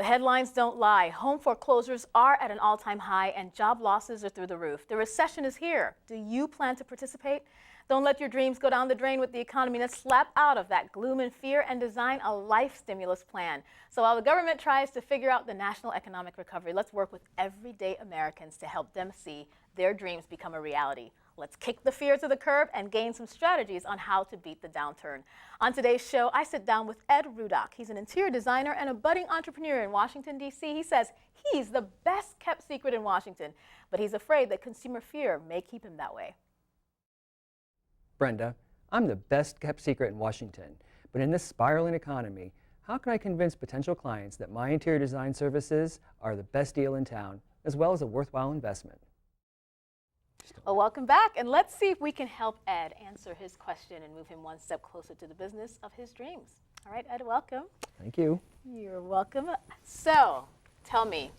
The headlines don't lie. Home foreclosures are at an all-time high and job losses are through the roof. The recession is here. Do you plan to participate? Don't let your dreams go down the drain with the economy. Let's slap out of that gloom and fear and design a life stimulus plan. So while the government tries to figure out the national economic recovery, let's work with everyday Americans to help them see their dreams become a reality. Let's kick the fear to the curb and gain some strategies on how to beat the downturn. On today's show, I sit down with Ed Rudock. He's an interior designer and a budding entrepreneur in Washington, D.C. He says he's the best kept secret in Washington, but he's afraid that consumer fear may keep him that way. Brenda, I'm the best kept secret in Washington, but in this spiraling economy, how can I convince potential clients that my interior design services are the best deal in town, as well as a worthwhile investment? Well, welcome back, and let's see if we can help Ed answer his question and move him one step closer to the business of his dreams. All right, Ed, welcome. Thank you. You're welcome. So, tell me,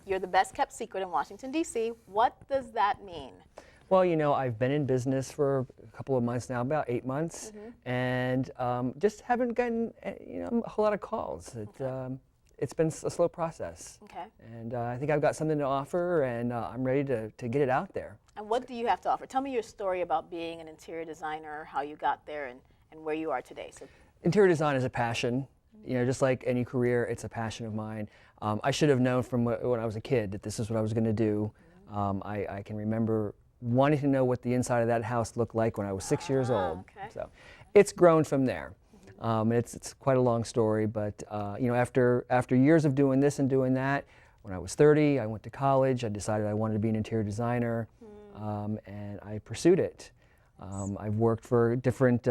you're the best kept secret in Washington, D.C. What does that mean? Well, you know, I've been in business for a couple of months now, about 8 months, and just haven't gotten a whole lot of calls. It's been a slow process. Okay. And I think I've got something to offer, and I'm ready to get it out there. And what do you have to offer? Tell me your story about being an interior designer, how you got there, and where you are today. So, interior design is a passion. You know, just like any career, it's a passion of mine. I should have known from when I was a kid that this is what I was going to do. I can remember wanting to know what the inside of that house looked like when I was 6 years old. Okay. So it's grown from there. It's quite a long story, but you know, after years of doing this and doing that, when I was 30, I went to college. I decided I wanted to be an interior designer, and I pursued it. I've worked for different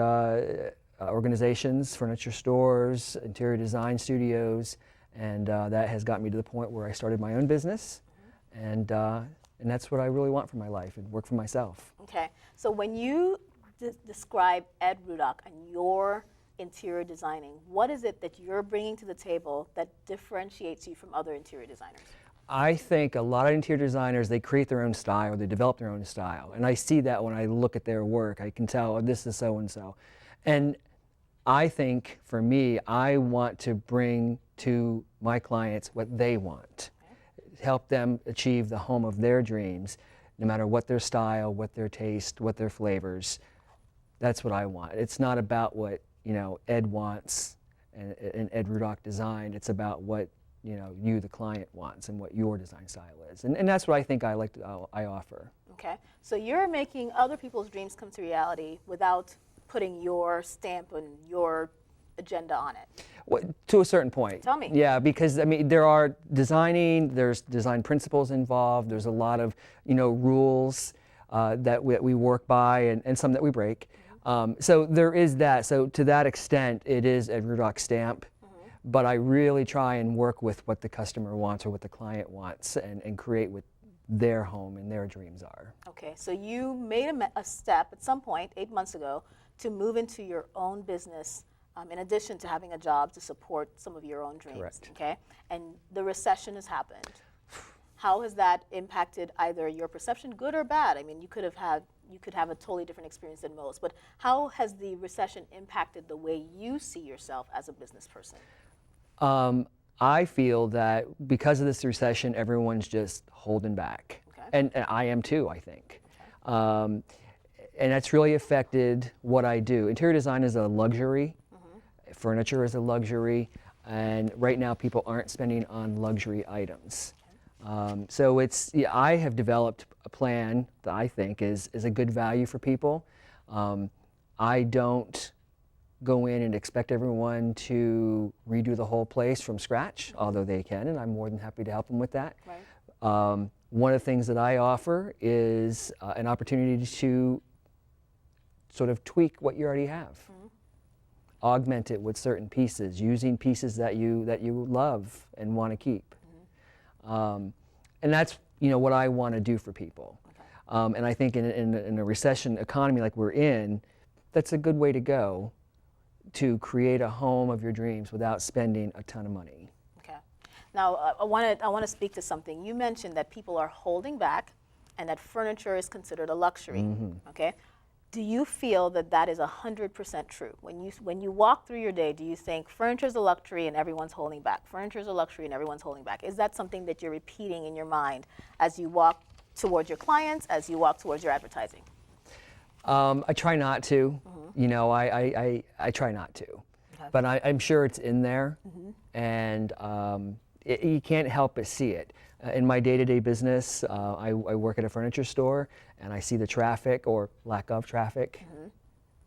organizations, furniture stores, interior design studios, and that has got me to the point where I started my own business, and that's what I really want for my life, and work for myself. Okay, so when you describe Ed Rudock and your interior designing, what is it that you're bringing to the table that differentiates you from other interior designers? I think a lot of interior designers, they create their own style, or they develop their own style, and I see that when I look at their work. I can tell, oh, this is so-and-so. And I think, for me, I want to bring to my clients what they want. Help them achieve the home of their dreams, no matter what their style, what their taste, what their flavors. That's what I want. It's not about what, you know, Ed wants and Ed Rudock designed. It's about what, you know, you, the client, wants and what your design style is. And that's what I think I offer. Okay, so you're making other people's dreams come to reality without putting your stamp and your agenda on it. Well, to a certain point. Tell me. Yeah, because I mean, there's design principles involved. There's a lot of, you know, rules that we work by, and some that we break. So there is that. So to that extent, it is a Rudock stamp. But I really try and work with what the customer wants or what the client wants, and create what their home and their dreams are. Okay, so you made a step at some point 8 months ago to move into your own business. In addition to having a job to support some of your own dreams. Correct. Okay, and the recession has happened. How has that impacted either your perception, good or bad? I mean, you could have a totally different experience than most, but how has the recession impacted the way you see yourself as a business person? I feel that because of this recession, everyone's just holding back, and I am too, I think. Okay. And that's really affected what I do. Interior design is a luxury. Furniture is a luxury, and right now people aren't spending on luxury items. So I have developed a plan that I think is a good value for people. I don't go in and expect everyone to redo the whole place from scratch, although they can, and I'm more than happy to help them with that. Right. One of the things that I offer is an opportunity to sort of tweak what you already have. Augment it with certain pieces, using pieces that you love and want to keep. And that's, you know, what I want to do for people. Okay. And I think in a recession economy like we're in, that's a good way to go to create a home of your dreams without spending a ton of money. Okay. Now I want to speak to something. You mentioned that people are holding back and that furniture is considered a luxury. Okay. Do you feel that that is 100% true? When you walk through your day, do you think furniture is a luxury and everyone's holding back? Furniture is a luxury and everyone's holding back. Is that something that you're repeating in your mind as you walk towards your clients, as you walk towards your advertising? I try not to. You know, I try not to. Okay. But I'm sure it's in there, and you can't help but see it. In my day-to-day business, I work at a furniture store, and I see the traffic or lack of traffic,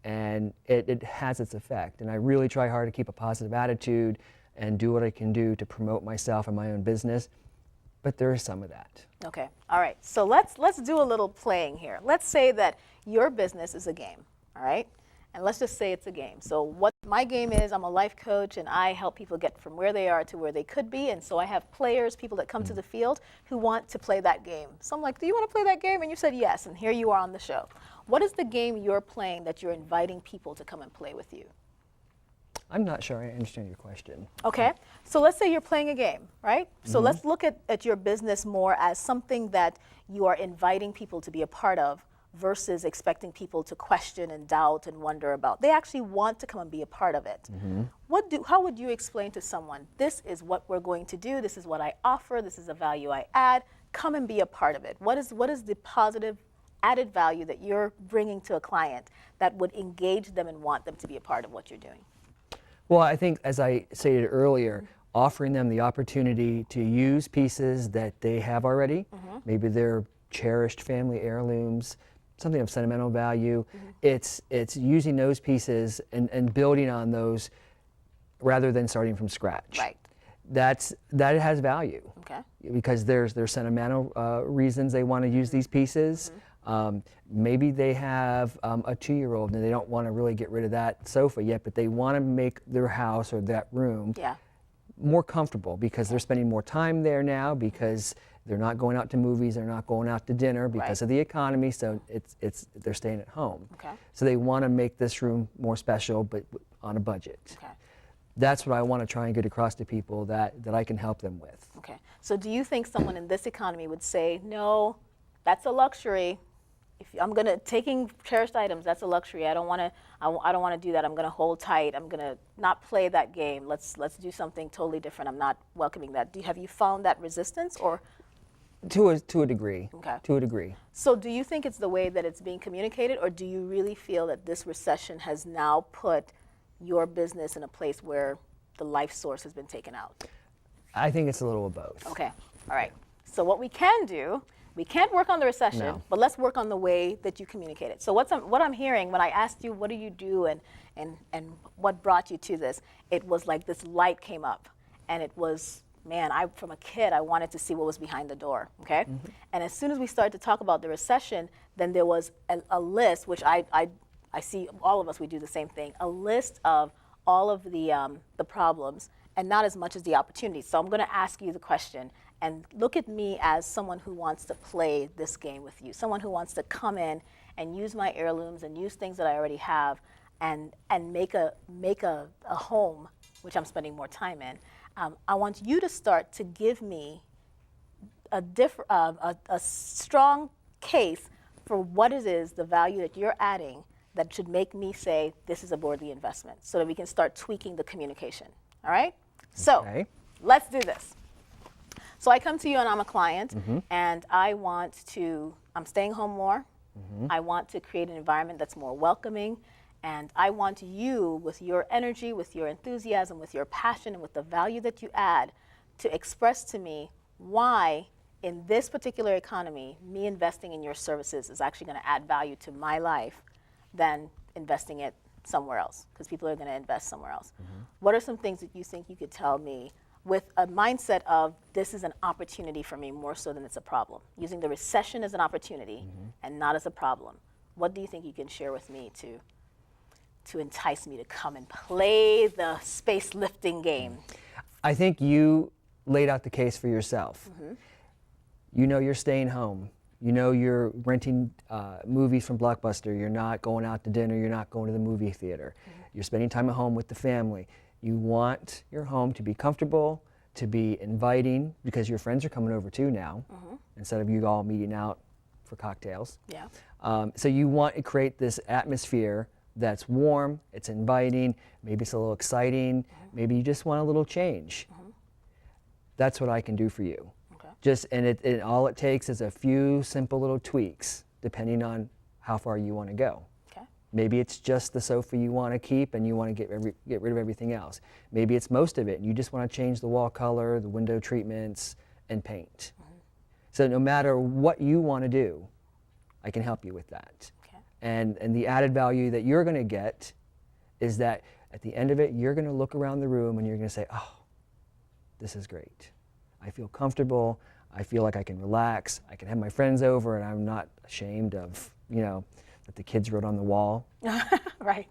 and it has its effect. And I really try hard to keep a positive attitude and do what I can do to promote myself and my own business, but there is some of that. Okay, all right. So let's do a little playing here. Let's say that your business is a game, all right? And let's just say it's a game. So what my game is, I'm a life coach, and I help people get from where they are to where they could be. And so I have players, people that come to the field who want to play that game. So I'm like, do you want to play that game? And you said yes, and here you are on the show. What is the game you're playing that you're inviting people to come and play with you? I'm not sure I understand your question. Okay, so let's say you're playing a game, right? So let's look at your business more as something that you are inviting people to be a part of versus expecting people to question and doubt and wonder about. They actually want to come and be a part of it. How would you explain to someone, this is what we're going to do, this is what I offer, this is a value I add, come and be a part of it? What is the positive added value that you're bringing to a client that would engage them and want them to be a part of what you're doing? Well, I think, as I stated earlier, offering them the opportunity to use pieces that they have already, maybe they're cherished family heirlooms, something of sentimental value. It's using those pieces and building on those rather than starting from scratch. Right. That has value. Okay. Because there's sentimental reasons they want to use these pieces. Maybe they have a 2-year-old and they don't want to really get rid of that sofa yet, but they want to make their house or that room more comfortable because they're spending more time there now, because they're not going out to movies, they're not going out to dinner because of the economy, so they're staying at home. Okay. So they want to make this room more special, but on a budget. Okay. That's what I want to try and get across to people that I can help them with. Okay. So do you think someone in this economy would say, no, that's a luxury? If I'm taking cherished items, that's a luxury. I don't want to do that. I'm going to hold tight. I'm going to not play that game. Let's do something totally different. I'm not welcoming that. Have you found that resistance or? To a degree. Okay. To a degree. So do you think it's the way that it's being communicated, or do you really feel that this recession has now put your business in a place where the life source has been taken out? I think it's a little of both. Okay. All right. So what we can do, we can't work on the recession, but let's work on the way that you communicate it. So what I'm hearing when I asked you, what do you do and what brought you to this, it was like this light came up, and it was, man, from a kid, I wanted to see what was behind the door, okay? And as soon as we started to talk about the recession, then there was a list, which I see all of us, we do the same thing, a list of all of the problems and not as much as the opportunities. So I'm gonna ask you the question, and look at me as someone who wants to play this game with you, someone who wants to come in and use my heirlooms and use things that I already have and make a home, which I'm spending more time in. I want you to start to give me a strong case for what it is, the value that you're adding that should make me say this is a worthy investment, so that we can start tweaking the communication, all right? So let's do this. So I come to you and I'm a client, and I'm staying home more. I want to create an environment that's more welcoming, and I want you, with your energy, with your enthusiasm, with your passion, and with the value that you add, to express to me why, in this particular economy, me investing in your services is actually going to add value to my life than investing it somewhere else, because people are going to invest somewhere else. What are some things that you think you could tell me with a mindset of this is an opportunity for me more so than it's a problem, using the recession as an opportunity and not as a problem? What do you think you can share with me to entice me to come and play the space lifting game? I think you laid out the case for yourself. You know you're staying home. You know you're renting movies from Blockbuster. You're not going out to dinner. You're not going to the movie theater. You're spending time at home with the family. You want your home to be comfortable, to be inviting, because your friends are coming over too now, instead of you all meeting out for cocktails. So you want to create this atmosphere that's warm, it's inviting, maybe it's a little exciting, maybe you just want a little change. That's what I can do for you. And all it takes is a few simple little tweaks, depending on how far you want to go. Maybe it's just the sofa you want to keep and you want to get rid of everything else. Maybe it's most of it and you just want to change the wall color, the window treatments, and paint. So no matter what you want to do, I can help you with that. And the added value that you're going to get is that at the end of it, you're going to look around the room and you're going to say, oh, this is great. I feel comfortable. I feel like I can relax. I can have my friends over and I'm not ashamed of, that the kids wrote on the wall. Right.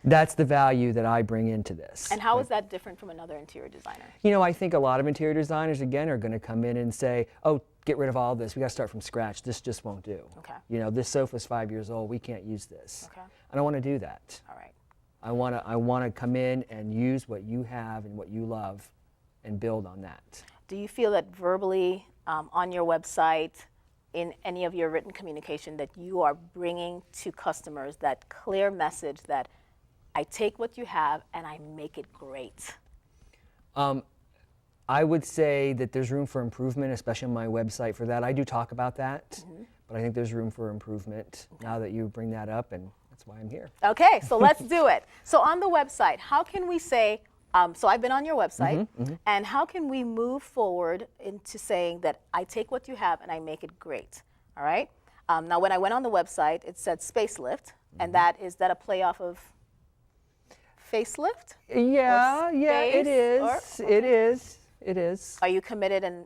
That's the value that I bring into this. And how is that different from another interior designer? I think a lot of interior designers, again, are going to come in and say, oh, get rid of all this. We got to start from scratch. This just won't do. This sofa's 5 years old. We can't use this. I don't want to do that. All right. I want to come in and use what you have and what you love and build on that. Do you feel that verbally on your website, in any of your written communication, that you are bringing to customers that clear message that I take what you have and I make it great? I would say that there's room for improvement, especially on my website for that. I do talk about that, but I think there's room for improvement now that you bring that up, and that's why I'm here. Okay, so let's do it. So on the website, how can we say, so I've been on your website, and how can we move forward into saying that I take what you have and I make it great, all right? Now, when I went on the website, it said Spacelift, and is that a play off of facelift? Yeah, it is. It is. Are you committed and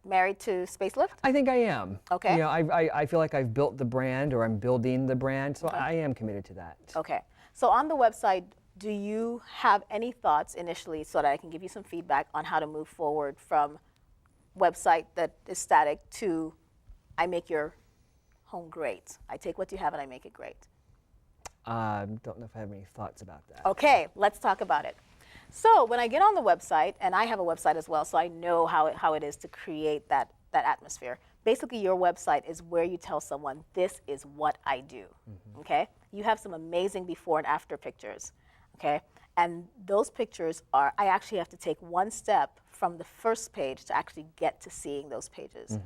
married to Spacelift? I think I am. Okay. I feel like I've built the brand, or I'm building the brand, so I am committed to that. Okay. So on the website, do you have any thoughts initially so that I can give you some feedback on how to move forward from website that is static to I make your home great? I take what you have and I make it great. Don't know if I have any thoughts about that. Okay, let's talk about it. So when I get on the website, and I have a website as well, so I know how it is to create that atmosphere. Basically, your website is where you tell someone, this is what I do, okay? You have some amazing before and after pictures. Okay, and those pictures I actually have to take one step from the first page to actually get to seeing those pages.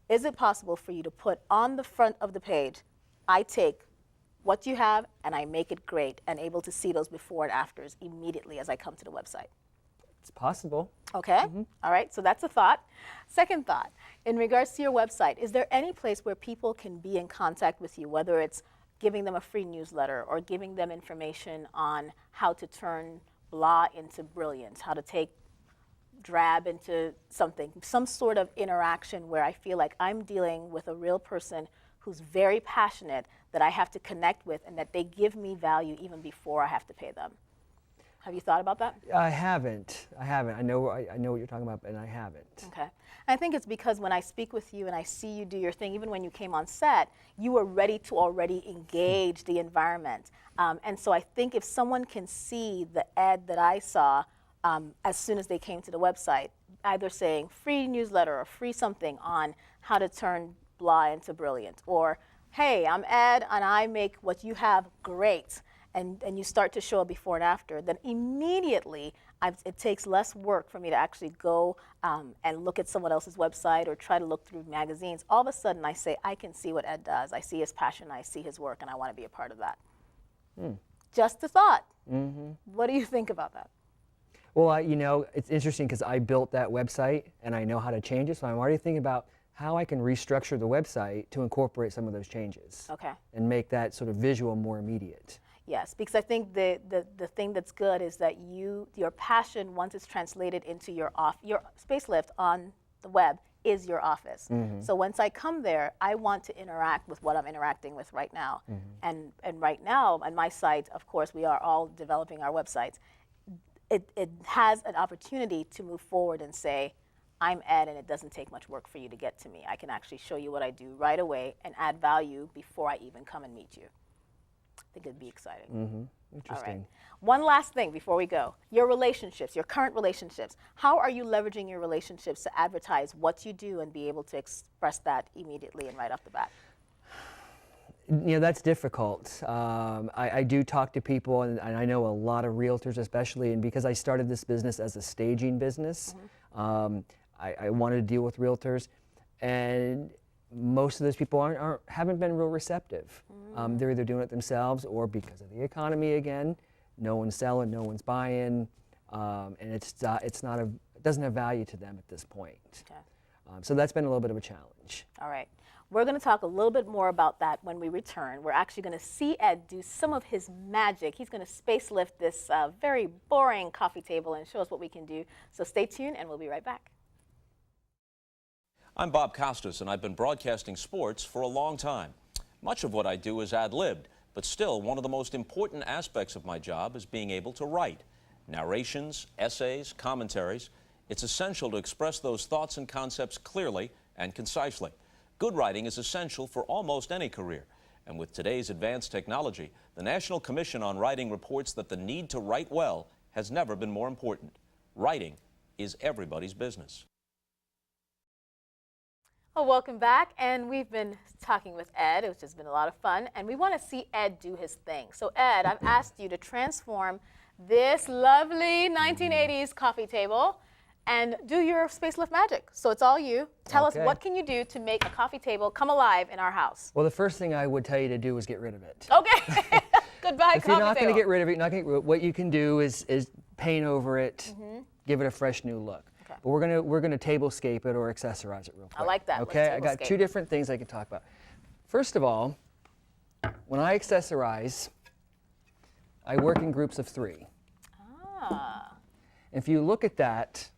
Is it possible for you to put on the front of the page, I take what you have and I make it great, and able to see those before and afters immediately as I come to the website? It's possible. Okay, all right, so that's a thought. Second thought, in regards to your website, is there any place where people can be in contact with you, whether it's giving them a free newsletter or giving them information on how to turn blah into brilliant, how to take drab into something, some sort of interaction where I feel like I'm dealing with a real person who's very passionate, that I have to connect with, and that they give me value even before I have to pay them? Have you thought about that? I haven't. I know what you're talking about, and I haven't. Okay. I think it's because when I speak with you and I see you do your thing, even when you came on set, you were ready to already engage the environment. And so I think if someone can see the ad that I saw as soon as they came to the website, either saying free newsletter or free something on how to turn blah into brilliant, or hey, I'm Ed and I make what you have great, and you start to show a before and after, then immediately it takes less work for me to actually go and look at someone else's website or try to look through magazines. All of a sudden I say, I can see what Ed does. I see his passion, I see his work, and I want to be a part of that. Just a thought. What do you think about that? Well, it's interesting because I built that website and I know how to change it, so I'm already thinking about how I can restructure the website to incorporate some of those changes. Okay. And make that sort of visual more immediate. Yes, because I think the thing that's good is that your passion, once it's translated into your Spacelift on the web, is your office. So once I come there, I want to interact with what I'm interacting with right now. And right now, on my site, of course, we are all developing our websites. It has an opportunity to move forward and say, I'm Ed, and it doesn't take much work for you to get to me. I can actually show you what I do right away and add value before I even come and meet you. I think it'd be exciting. Interesting. All right. One last thing before we go. Your relationships, your current relationships. How are you leveraging your relationships to advertise what you do and be able to express that immediately and right off the bat? That's difficult. I do talk to people, and I know a lot of realtors especially, and because I started this business as a staging business, I wanted to deal with realtors, and most of those people haven't been real receptive. They're either doing it themselves or because of the economy again, no one's selling, no one's buying, and it doesn't have value to them at this point. Okay. So that's been a little bit of a challenge. All right. We're going to talk a little bit more about that when we return. We're actually going to see Ed do some of his magic. He's going to space lift this very boring coffee table and show us what we can do. So stay tuned and we'll be right back. I'm Bob Costas, and I've been broadcasting sports for a long time. Much of what I do is ad-libbed, but still one of the most important aspects of my job is being able to write. Narrations, essays, commentaries. It's essential to express those thoughts and concepts clearly and concisely. Good writing is essential for almost any career. And with today's advanced technology, the National Commission on Writing reports that the need to write well has never been more important. Writing is everybody's business. Well, welcome back, and we've been talking with Ed, which has been a lot of fun, and we want to see Ed do his thing. So Ed, I've asked you to transform this lovely 1980s coffee table and do your space lift magic. So it's all you. Tell us, what can you do to make a coffee table come alive in our house? Well, the first thing I would tell you to do is get rid of it. Okay. Goodbye, if you're not going to get rid of it, what you can do is paint over it, give it a fresh new look. Okay. But we're gonna tablescape it or accessorize it real quick. I like that. Okay, I got two different things I can talk about. First of all, when I accessorize, I work in groups of 3. Ah. If you look at that,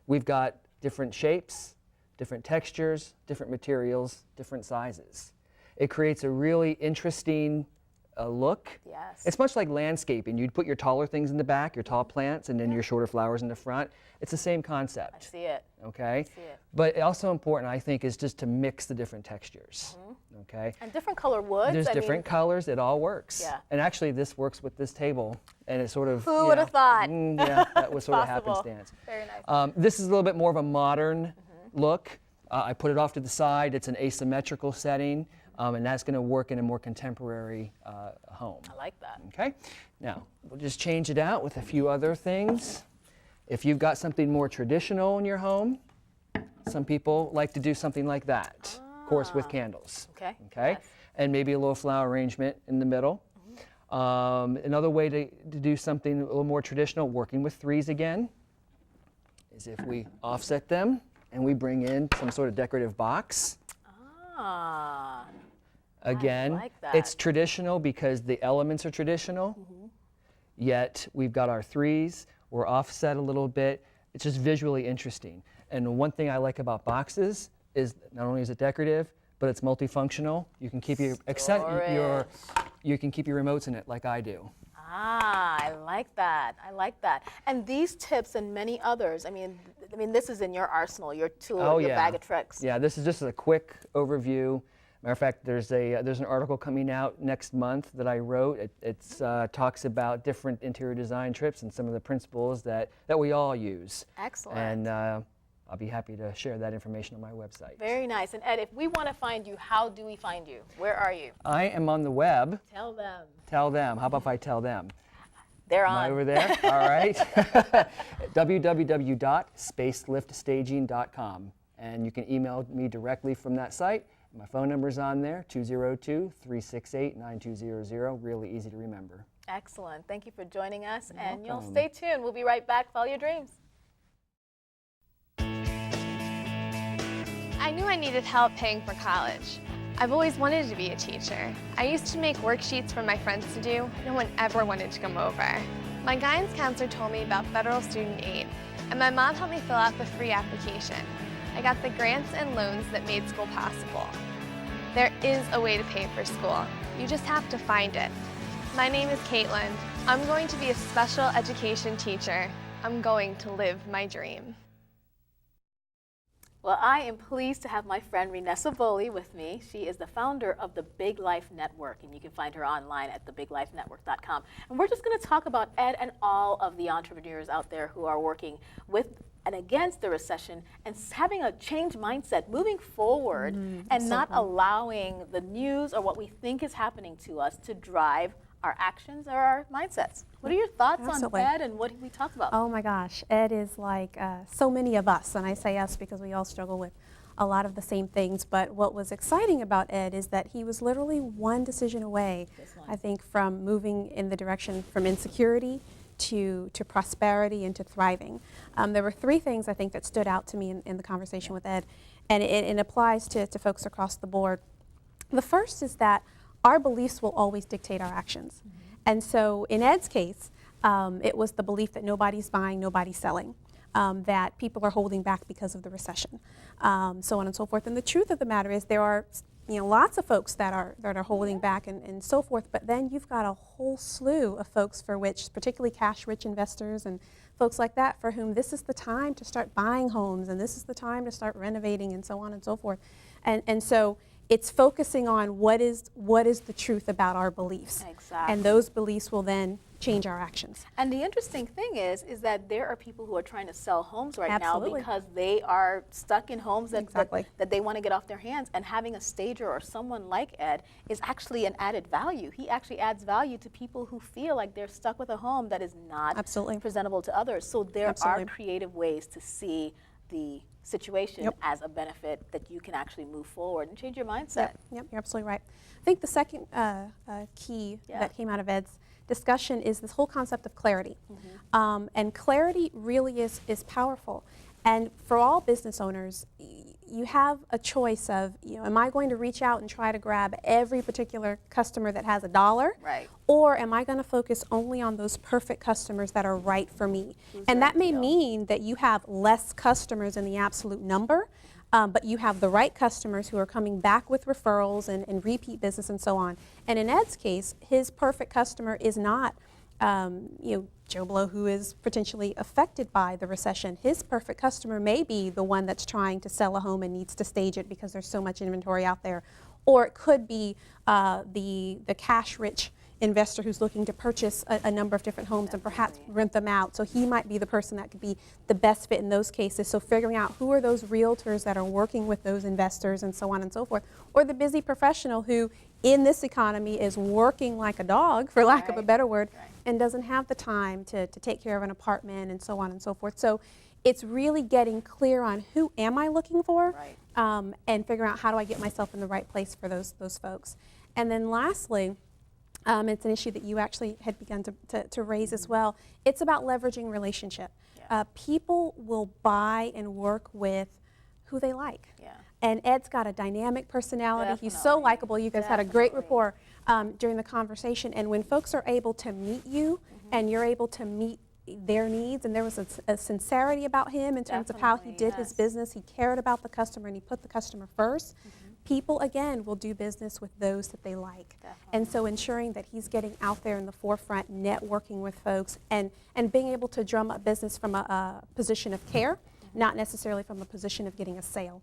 we've got different shapes, different textures, different materials, different sizes. It creates a really interesting look. Yes. It's much like landscaping. You'd put your taller things in the back, your tall plants, and then your shorter flowers in the front. It's the same concept. I see it. Okay? I see it. But also important, I think, is just to mix the different textures. Okay? And different color woods. There's different colors. It all works. Yeah. And actually, this works with this table, and it sort of. Who would have thought? Yeah, that was sort of happenstance. Very nice. This is a little bit more of a modern look. I put it off to the side. It's an asymmetrical setting, and that's going to work in a more contemporary home. I like that. Okay. Now we'll just change it out with a few other things. If you've got something more traditional in your home, some people like to do something like that. Of course, with candles. Okay. Okay. Yes. And maybe a little flower arrangement in the middle. Another way to do something a little more traditional, working with 3s again, is if we offset them and we bring in some sort of decorative box. Ah. Again, I like that. it's traditional because the elements are traditional, yet we've got our 3s, we're offset a little bit. It's just visually interesting. And one thing I like about boxes is not only is it decorative, but it's multifunctional. You can keep you can keep your remotes in it like I do. Ah, I like that. I like that. And these tips and many others, I mean, this is in your arsenal, your tool, your bag of tricks. Yeah, this is just a quick overview. Matter of fact, there's an article coming out next month that I wrote. It talks about different interior design trips and some of the principles that we all use. Excellent. And I'll be happy to share that information on my website. Very nice. And Ed, if we want to find you, how do we find you? Where are you? I am on the web. Tell them. Tell them. How about if I tell them? They're on. Am I over there? All right. www.spacelifstaging.com. And you can email me directly from that site. My phone number is on there, 202-368-9200. Really easy to remember. Excellent. Thank you for joining us. You're and welcome. You'll stay tuned. We'll be right back. Follow your dreams. I knew I needed help paying for college. I've always wanted to be a teacher. I used to make worksheets for my friends to do. No one ever wanted to come over. My guidance counselor told me about federal student aid, and my mom helped me fill out the free application. I got the grants and loans that made school possible. There is a way to pay for school. You just have to find it. My name is Caitlin. I'm going to be a special education teacher. I'm going to live my dream. Well, I am pleased to have my friend Renessa Boley with me. She is the founder of the Big Life Network, and you can find her online at thebiglifenetwork.com. And we're just going to talk about Ed and all of the entrepreneurs out there who are working with and against the recession, and having a changed mindset, moving forward, and not allowing the news or what we think is happening to us to drive our actions or our mindsets. What are your thoughts on Ed and what we talked about? Oh my gosh, Ed is like so many of us, and I say us because we all struggle with a lot of the same things, but what was exciting about Ed is that he was literally one decision away, I think, from moving in the direction from insecurity to prosperity and to thriving. There were three things I think that stood out to me in the conversation with Ed, and it applies to folks across the board. The first is that our beliefs will always dictate our actions. And so in Ed's case, it was the belief that nobody's buying, nobody's selling, that people are holding back because of the recession, so on and so forth. And the truth of the matter is there are lots of folks that are holding back and so forth, but then you've got a whole slew of folks for which, particularly cash-rich investors and folks like that, for whom this is the time to start buying homes and this is the time to start renovating and so on and so forth. And so it's focusing on what is the truth about our beliefs. Exactly. And those beliefs will then change our actions. And the interesting thing is that there are people who are trying to sell homes right Absolutely. now because they are stuck in homes that they want to get off their hands, and having a stager or someone like Ed is actually an added value. He actually adds value to people who feel like they're stuck with a home that is not presentable to others. So there are creative ways to see the situation as a benefit that you can actually move forward and change your mindset. Yep, you're absolutely right. I think the second key that came out of Ed's discussion is this whole concept of clarity. And clarity really is powerful. And for all business owners, you have a choice of, am I going to reach out and try to grab every particular customer that has $1? Right. Or am I going to focus only on those perfect customers that are right for me? And that may mean that you have less customers in the absolute number, but you have the right customers who are coming back with referrals and repeat business and so on. And in Ed's case, his perfect customer is not Joe Blow, who is potentially affected by the recession. His perfect customer may be the one that's trying to sell a home and needs to stage it because there's so much inventory out there. Or it could be the cash-rich investor who's looking to purchase a number of different homes and perhaps rent them out. So he might be the person that could be the best fit in those cases. So figuring out who are those realtors that are working with those investors and so on and so forth. Or the busy professional who in this economy is working like a dog, for lack of a better word, and doesn't have the time to take care of an apartment and so on and so forth. So it's really getting clear on who am I looking for, and figuring out how do I get myself in the right place for those folks. And then lastly, it's an issue that you actually had begun to raise as well. It's about leveraging relationship. People will buy and work with who they like. And Ed's got a dynamic personality. He's so likable. You guys had a great rapport during the conversation. And when folks are able to meet you and you're able to meet their needs, and there was a sincerity about him in terms of how he did his business. He cared about the customer and he put the customer first. People, again, will do business with those that they like. And so ensuring that he's getting out there in the forefront, networking with folks, and being able to drum up business from a position of care, not necessarily from a position of getting a sale.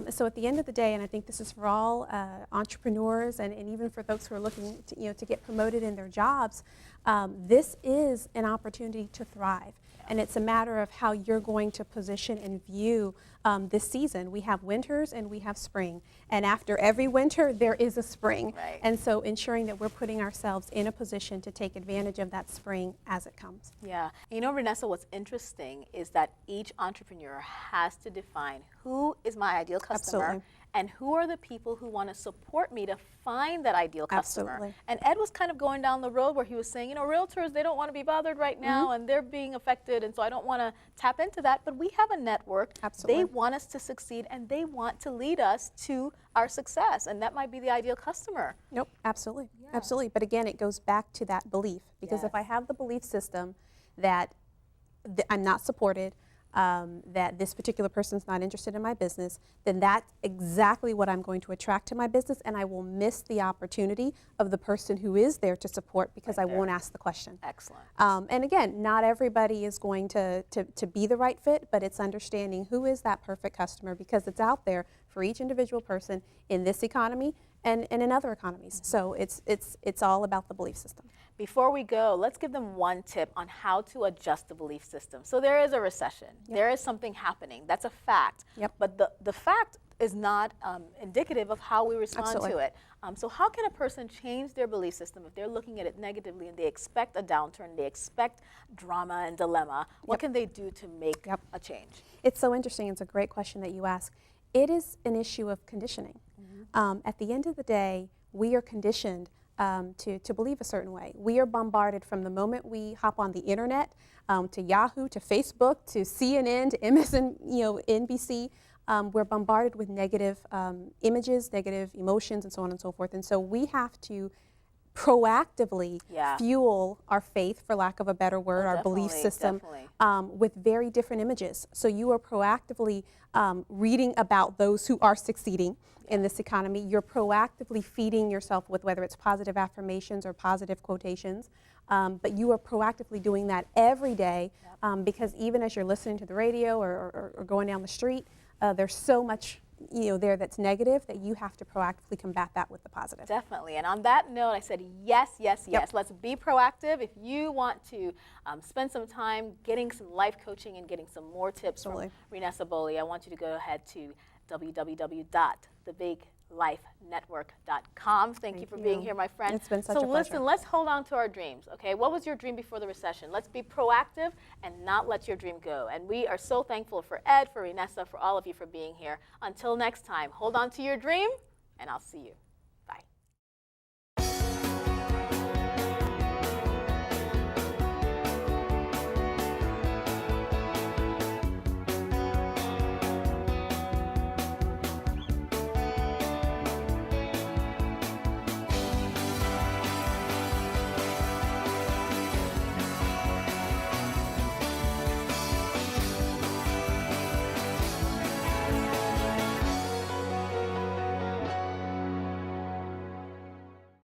So at the end of the day, and I think this is for all entrepreneurs and even for folks who are looking to get promoted in their jobs, this is an opportunity to thrive. And it's a matter of how you're going to position and view this season. We have winters and we have spring. And after every winter, there is a spring. And so ensuring that we're putting ourselves in a position to take advantage of that spring as it comes. Renessa, what's interesting is that each entrepreneur has to define who is my ideal customer and who are the people who want to support me to find that ideal customer. And Ed was kind of going down the road where he was saying, realtors, they don't want to be bothered right now and they're being affected, and so I don't want to tap into that. But we have a network. They want us to succeed and they want to lead us to our success, and that might be the ideal customer. Absolutely. But again, it goes back to that belief, because if I have the belief system that I'm not supported, that this particular person's not interested in my business, then that's exactly what I'm going to attract to my business, and I will miss the opportunity of the person who is there to support because I won't ask the question. And again, not everybody is going to be the right fit, but it's understanding who is that perfect customer, because it's out there for each individual person in this economy and in other economies. So it's all about the belief system. Before we go, let's give them one tip on how to adjust the belief system. So there is a recession. Yep. There is something happening. That's a fact. Yep. But the fact is not indicative of how we respond Absolutely. to it. So how can a person change their belief system if they're looking at it negatively and they expect a downturn, they expect drama and dilemma? What Yep. can they do to make a change? It's so interesting. It's a great question that you ask. It is an issue of conditioning. At the end of the day, we are conditioned to believe a certain way. We are bombarded from the moment we hop on the internet, to Yahoo, to Facebook, to CNN, to MSN, NBC. We're bombarded with negative images, negative emotions, and so on and so forth. And so we have to proactively fuel our faith, for lack of a better word, our belief system with very different images. So you are proactively reading about those who are succeeding in this economy. You're proactively feeding yourself with whether it's positive affirmations or positive quotations, but you are proactively doing that every day because even as you're listening to the radio or going down the street, there's so much there that's negative that you have to proactively combat that with the positive. Definitely. And on that note, I said yes, yes, yes. Let's be proactive. If you want to spend some time getting some life coaching and getting some more tips from Renessa Boley, I want you to go ahead to www.thebiglifenetwork.com. Thank you for being here, my friend. It's been such a pleasure. So listen, let's hold on to our dreams, okay? What was your dream before the recession? Let's be proactive and not let your dream go. And we are so thankful for Ed, for Renessa, for all of you for being here. Until next time, hold on to your dream, and I'll see you.